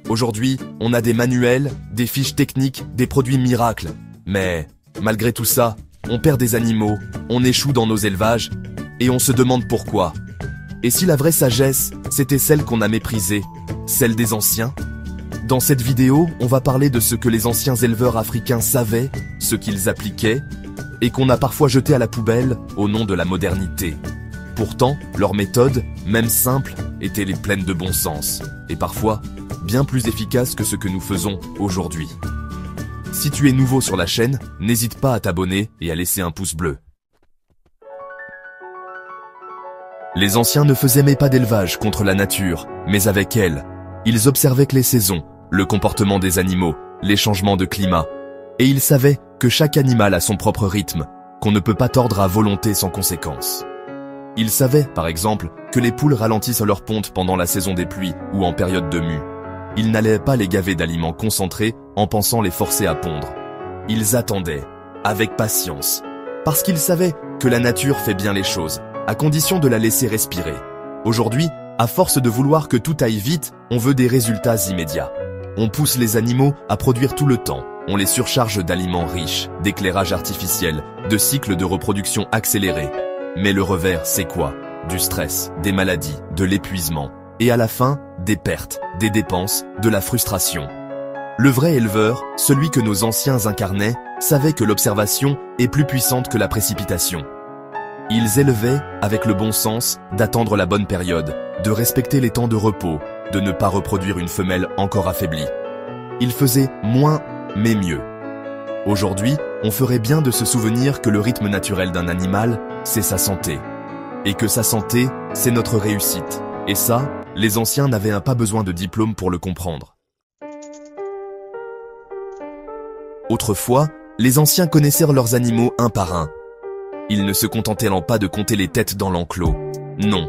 Aujourd'hui, on a des manuels, des fiches techniques, des produits miracles. Mais, malgré tout ça, on perd des animaux, on échoue dans nos élevages, et on se demande pourquoi. Et si la vraie sagesse, c'était celle qu'on a méprisée, celle des anciens? Dans cette vidéo, on va parler de ce que les anciens éleveurs africains savaient, ce qu'ils appliquaient, et qu'on a parfois jeté à la poubelle au nom de la modernité. Pourtant, leurs méthodes, même simples, étaient les pleines de bon sens, et parfois, bien plus efficaces que ce que nous faisons aujourd'hui. Si tu es nouveau sur la chaîne, n'hésite pas à t'abonner et à laisser un pouce bleu. Les anciens ne faisaient même pas d'élevage contre la nature, mais avec elle. Ils observaient que les saisons, le comportement des animaux, les changements de climat, et ils savaient que chaque animal a son propre rythme, qu'on ne peut pas tordre à volonté sans conséquence. Ils savaient, par exemple, que les poules ralentissent leur ponte pendant la saison des pluies ou en période de mue. Ils n'allaient pas les gaver d'aliments concentrés en pensant les forcer à pondre. Ils attendaient, avec patience, parce qu'ils savaient que la nature fait bien les choses, à condition de la laisser respirer. Aujourd'hui, à force de vouloir que tout aille vite, on veut des résultats immédiats. On pousse les animaux à produire tout le temps. On les surcharge d'aliments riches, d'éclairage artificiel, de cycles de reproduction accélérés. Mais le revers, c'est quoi? Du stress, des maladies, de l'épuisement. Et à la fin, des pertes, des dépenses, de la frustration. Le vrai éleveur, celui que nos anciens incarnaient, savait que l'observation est plus puissante que la précipitation. Ils élevaient, avec le bon sens, d'attendre la bonne période, de respecter les temps de repos, de ne pas reproduire une femelle encore affaiblie. Ils faisaient moins, mais mieux. Aujourd'hui, on ferait bien de se souvenir que le rythme naturel d'un animal, c'est sa santé. Et que sa santé, c'est notre réussite. Et ça, les anciens n'avaient pas besoin de diplôme pour le comprendre. Autrefois, les anciens connaissaient leurs animaux un par un. Ils ne se contentaient pas de compter les têtes dans l'enclos. Non.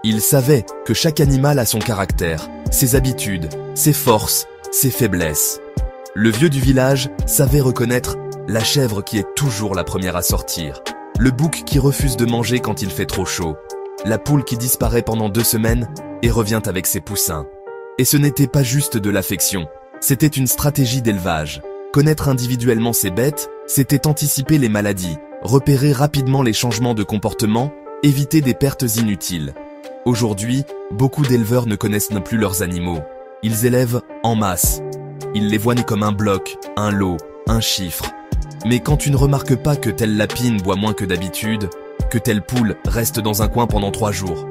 Ils savaient que chaque animal a son caractère, ses habitudes, ses forces, ses faiblesses. Le vieux du village savait reconnaître la chèvre qui est toujours la première à sortir, le bouc qui refuse de manger quand il fait trop chaud, la poule qui disparaît pendant 2 semaines et revient avec ses poussins. Et ce n'était pas juste de l'affection, c'était une stratégie d'élevage. Connaître individuellement ces bêtes, c'était anticiper les maladies, repérer rapidement les changements de comportement, éviter des pertes inutiles. Aujourd'hui, beaucoup d'éleveurs ne connaissent plus leurs animaux. Ils élèvent en masse. Ils les voient nés comme un bloc, un lot, un chiffre. Mais quand tu ne remarques pas que telle lapine boit moins que d'habitude, que telle poule reste dans un coin pendant 3 jours,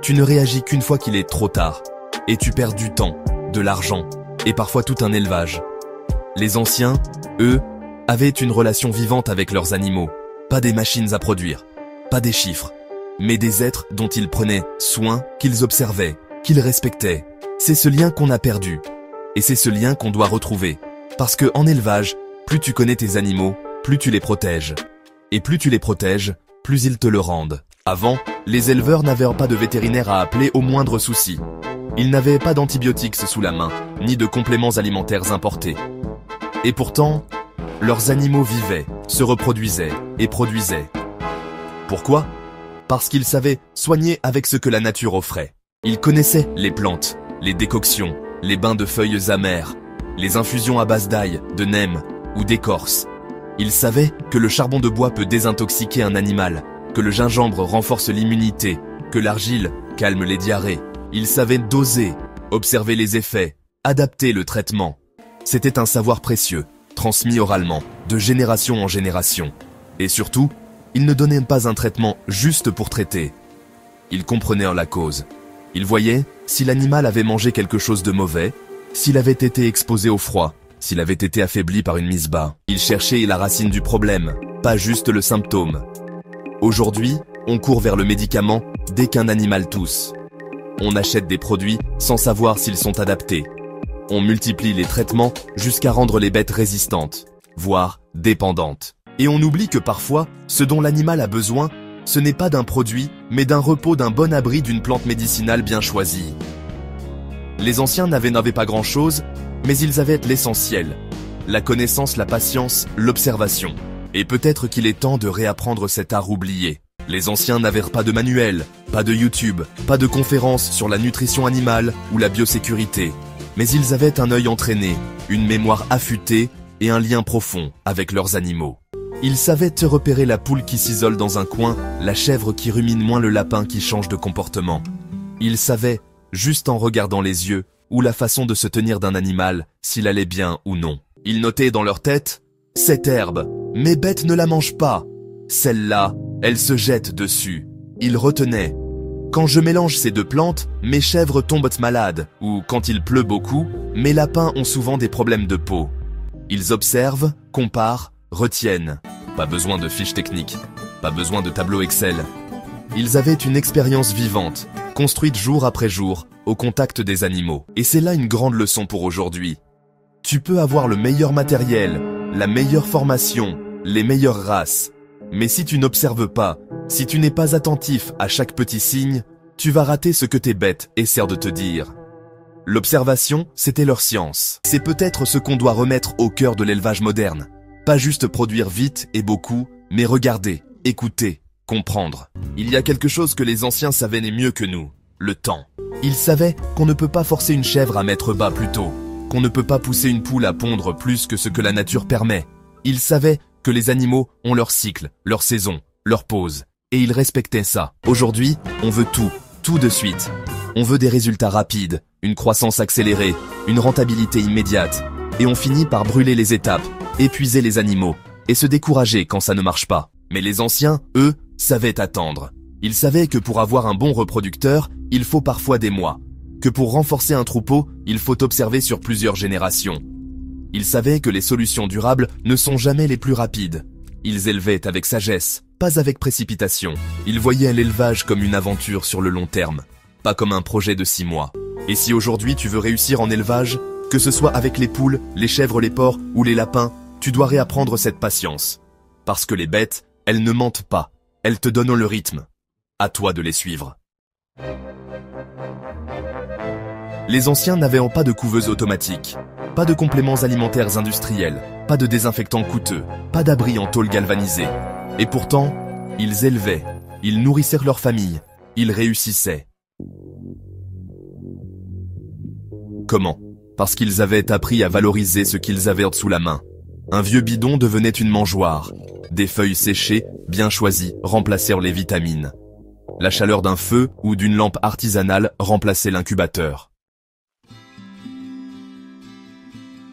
tu ne réagis qu'une fois qu'il est trop tard. Et tu perds du temps, de l'argent, et parfois tout un élevage. Les anciens, eux, avaient une relation vivante avec leurs animaux. Pas des machines à produire, pas des chiffres, mais des êtres dont ils prenaient soin, qu'ils observaient, qu'ils respectaient. C'est ce lien qu'on a perdu. Et c'est ce lien qu'on doit retrouver. Parce que en élevage, plus tu connais tes animaux, plus tu les protèges. Et plus tu les protèges, plus ils te le rendent. Avant, les éleveurs n'avaient pas de vétérinaire à appeler au moindre souci. Ils n'avaient pas d'antibiotiques sous la main, ni de compléments alimentaires importés. Et pourtant, leurs animaux vivaient, se reproduisaient et produisaient. Pourquoi? Parce qu'ils savaient soigner avec ce que la nature offrait. Ils connaissaient les plantes, les décoctions, les bains de feuilles amères, les infusions à base d'ail, de neem ou d'écorce. Ils savaient que le charbon de bois peut désintoxiquer un animal, que le gingembre renforce l'immunité, que l'argile calme les diarrhées. Ils savaient doser, observer les effets, adapter le traitement. C'était un savoir précieux, transmis oralement, de génération en génération. Et surtout, ils ne donnaient pas un traitement juste pour traiter. Ils comprenaient la cause. Ils voyaient si l'animal avait mangé quelque chose de mauvais, s'il avait été exposé au froid, s'il avait été affaibli par une mise bas. Ils cherchaient la racine du problème, pas juste le symptôme. Aujourd'hui, on court vers le médicament dès qu'un animal tousse. On achète des produits sans savoir s'ils sont adaptés. On multiplie les traitements jusqu'à rendre les bêtes résistantes, voire dépendantes. Et on oublie que parfois, ce dont l'animal a besoin, ce n'est pas d'un produit, mais d'un repos, d'un bon abri d'une plante médicinale bien choisie. Les anciens n'avaient pas grand-chose, mais ils avaient l'essentiel. La connaissance, la patience, l'observation. Et peut-être qu'il est temps de réapprendre cet art oublié. Les anciens n'avaient pas de manuel, pas de YouTube, pas de conférences sur la nutrition animale ou la biosécurité. Mais ils avaient un œil entraîné, une mémoire affûtée et un lien profond avec leurs animaux. Ils savaient te repérer la poule qui s'isole dans un coin, la chèvre qui rumine moins le lapin qui change de comportement. Ils savaient, juste en regardant les yeux, ou la façon de se tenir d'un animal, s'il allait bien ou non. Ils notaient dans leur tête « Cette herbe, mes bêtes ne la mangent pas. Celle-là, elle se jette dessus. » Ils retenaient « Quand je mélange ces deux plantes, mes chèvres tombent malades. » Ou « Quand il pleut beaucoup, mes lapins ont souvent des problèmes de peau. » Ils observent, comparent, retiennent. Pas besoin de fiches techniques, pas besoin de tableau Excel. Ils avaient une expérience vivante, construite jour après jour, au contact des animaux. Et c'est là une grande leçon pour aujourd'hui. Tu peux avoir le meilleur matériel, la meilleure formation, les meilleures races. Mais si tu n'observes pas, si tu n'es pas attentif à chaque petit signe, tu vas rater ce que tes bêtes essaient de te dire. L'observation, c'était leur science. C'est peut-être ce qu'on doit remettre au cœur de l'élevage moderne. Pas juste produire vite et beaucoup, mais regarder, écouter, comprendre. Il y a quelque chose que les anciens savaient mieux que nous, le temps. Ils savaient qu'on ne peut pas forcer une chèvre à mettre bas plus tôt, qu'on ne peut pas pousser une poule à pondre plus que ce que la nature permet. Ils savaient que les animaux ont leur cycle, leur saison, leur pause, et ils respectaient ça. Aujourd'hui, on veut tout de suite. On veut des résultats rapides, une croissance accélérée, une rentabilité immédiate, et on finit par brûler les étapes, épuiser les animaux, et se décourager quand ça ne marche pas. Mais les anciens, eux, savaient attendre. Ils savaient que pour avoir un bon reproducteur, il faut parfois des mois. Que pour renforcer un troupeau, il faut observer sur plusieurs générations. Ils savaient que les solutions durables ne sont jamais les plus rapides. Ils élevaient avec sagesse, pas avec précipitation. Ils voyaient l'élevage comme une aventure sur le long terme, pas comme un projet de 6 mois. Et si aujourd'hui tu veux réussir en élevage, que ce soit avec les poules, les chèvres, les porcs ou les lapins, tu dois réapprendre cette patience. Parce que les bêtes, elles ne mentent pas, elles te donnent le rythme. À toi de les suivre. Les anciens n'avaient pas de couveuse automatique, pas de compléments alimentaires industriels, pas de désinfectants coûteux, pas d'abris en tôle galvanisée. Et pourtant, ils élevaient, ils nourrissaient leur famille, ils réussissaient. Comment ? Parce qu'ils avaient appris à valoriser ce qu'ils avaient sous la main. Un vieux bidon devenait une mangeoire. Des feuilles séchées, bien choisies, remplacèrent les vitamines. La chaleur d'un feu ou d'une lampe artisanale remplaçait l'incubateur.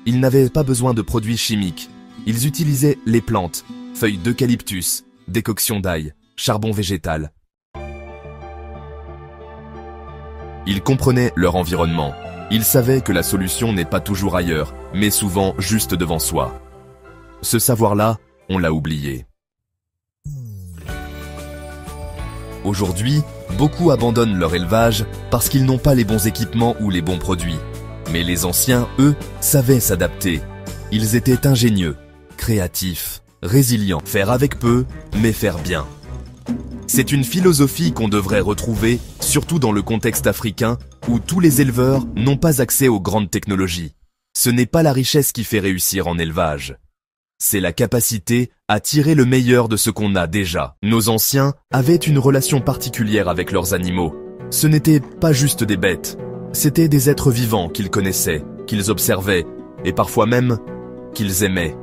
Ils n'avaient pas besoin de produits chimiques. Ils utilisaient les plantes, feuilles d'eucalyptus, décoction d'ail, charbon végétal. Ils comprenaient leur environnement. Ils savaient que la solution n'est pas toujours ailleurs, mais souvent juste devant soi. Ce savoir-là, on l'a oublié. Aujourd'hui, beaucoup abandonnent leur élevage parce qu'ils n'ont pas les bons équipements ou les bons produits. Mais les anciens, eux, savaient s'adapter. Ils étaient ingénieux, créatifs, résilients. Faire avec peu, mais faire bien. C'est une philosophie qu'on devrait retrouver, surtout dans le contexte africain, où tous les éleveurs n'ont pas accès aux grandes technologies. Ce n'est pas la richesse qui fait réussir en élevage. C'est la capacité à tirer le meilleur de ce qu'on a déjà. Nos anciens avaient une relation particulière avec leurs animaux. Ce n'étaient pas juste des bêtes. C'étaient des êtres vivants qu'ils connaissaient, qu'ils observaient, et parfois même qu'ils aimaient.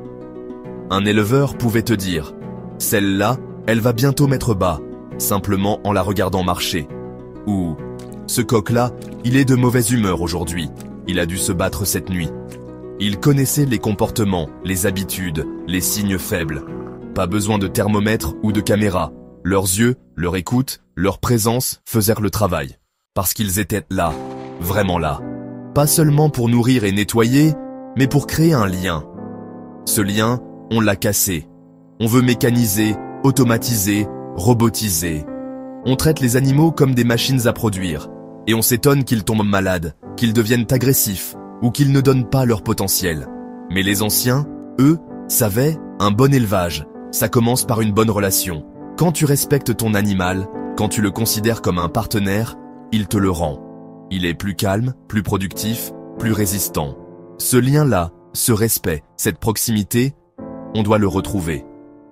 Un éleveur pouvait te dire « Celle-là, elle va bientôt mettre bas, simplement en la regardant marcher. » Ou « Ce coq-là, il est de mauvaise humeur aujourd'hui, il a dû se battre cette nuit. » Ils connaissaient les comportements, les habitudes, les signes faibles. Pas besoin de thermomètre ou de caméra. Leurs yeux, leur écoute, leur présence faisèrent le travail. Parce qu'ils étaient là, vraiment là. Pas seulement pour nourrir et nettoyer, mais pour créer un lien. Ce lien, on l'a cassé. On veut mécaniser, automatiser, robotiser. On traite les animaux comme des machines à produire. Et on s'étonne qu'ils tombent malades, qu'ils deviennent agressifs, ou qu'ils ne donnent pas leur potentiel. Mais les anciens, eux, savaient, un bon élevage, ça commence par une bonne relation. Quand tu respectes ton animal, quand tu le considères comme un partenaire, il te le rend. Il est plus calme, plus productif, plus résistant. Ce lien-là, ce respect, cette proximité, on doit le retrouver.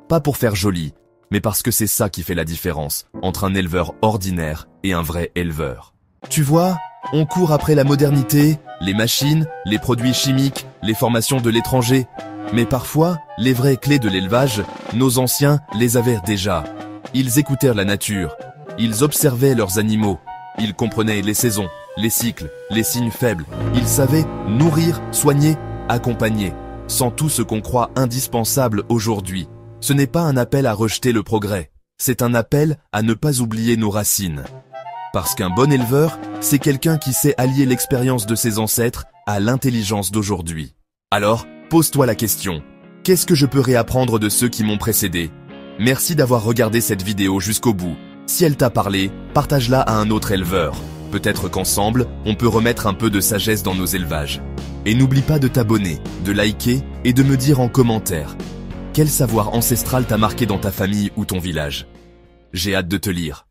Pas pour faire joli, mais parce que c'est ça qui fait la différence entre un éleveur ordinaire et un vrai éleveur. Tu vois, On court après la modernité, les machines, les produits chimiques, les formations de l'étranger. Mais parfois, les vraies clés de l'élevage, nos anciens les avaient déjà. Ils écoutèrent la nature, ils observaient leurs animaux, ils comprenaient les saisons, les cycles, les signes faibles. Ils savaient nourrir, soigner, accompagner, sans tout ce qu'on croit indispensable aujourd'hui. Ce n'est pas un appel à rejeter le progrès, c'est un appel à ne pas oublier nos racines. Parce qu'un bon éleveur, c'est quelqu'un qui sait allier l'expérience de ses ancêtres à l'intelligence d'aujourd'hui. Alors, pose-toi la question, qu'est-ce que je peux réapprendre de ceux qui m'ont précédé? Merci d'avoir regardé cette vidéo jusqu'au bout. Si elle t'a parlé, partage-la à un autre éleveur. Peut-être qu'ensemble, on peut remettre un peu de sagesse dans nos élevages. Et n'oublie pas de t'abonner, de liker et de me dire en commentaire quel savoir ancestral t'a marqué dans ta famille ou ton village. J'ai hâte de te lire.